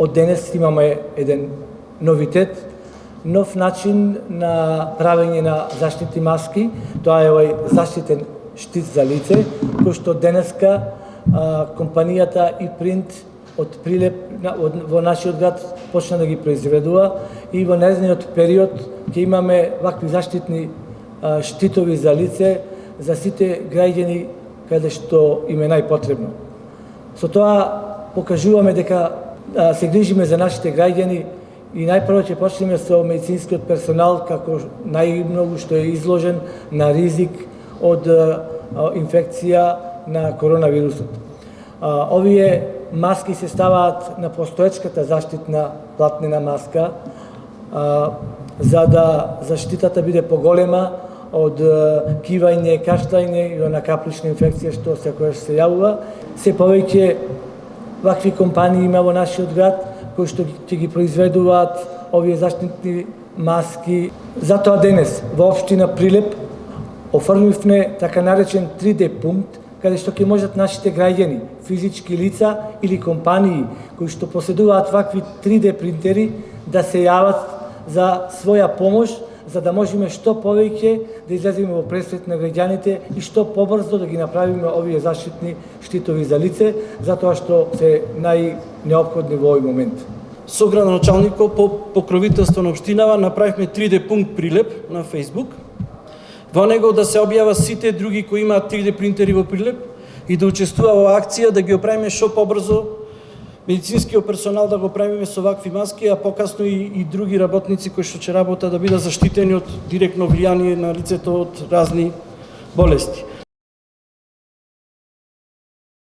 Од денес имаме еден новитет, нов начин на правење на заштитни маски. Тоа е овој заштитен штит за лице, кој што денеска компанијата и принт од Прилеп во нашиот град почна да ги произведува и во наредниот период ќе имаме вакви заштитни штитови за лице за сите граѓани каде што им е најпотребно. Со тоа покажуваме дека се грижиме за нашите граѓани и најпрво ќе почнеме со медицинскиот персонал како најмногу што е изложен на ризик од инфекција на коронавирусот. Овие маски се ставаат на постоечката заштитна платнена маска за да заштитата биде поголема од кивање, кашлање и на каплична инфекција што секогаш се јавува. Се повеќе вакви компании има во нашиот град кои што ќе ги произведуваат овие заштитни маски. Затоа денес во општина Прилеп оформивме така наречен 3D пункт каде што ќе можат нашите граѓани, физички лица или компании кои што поседуваат вакви 3D принтери да се јават за своја помош, за да можеме што повеќе да излеземе во пресрет на граѓаните и што побрзо да ги направиме овие заштитни штитови за лице, затоа што се најнеопходни во овој момент. Со градоначалникот по покровителство на општинава направивме 3D пункт Прилеп на Facebook. Во него да се објава сите други кои имаат 3D принтери во Прилеп и да учествува во акција да ги оправиме што побрзо медицинскиот персонал да го правиме со вакви маски, а покасно и други работници кои што ќе работат да бидат заштитени од директно влијание на лицето од разни болести.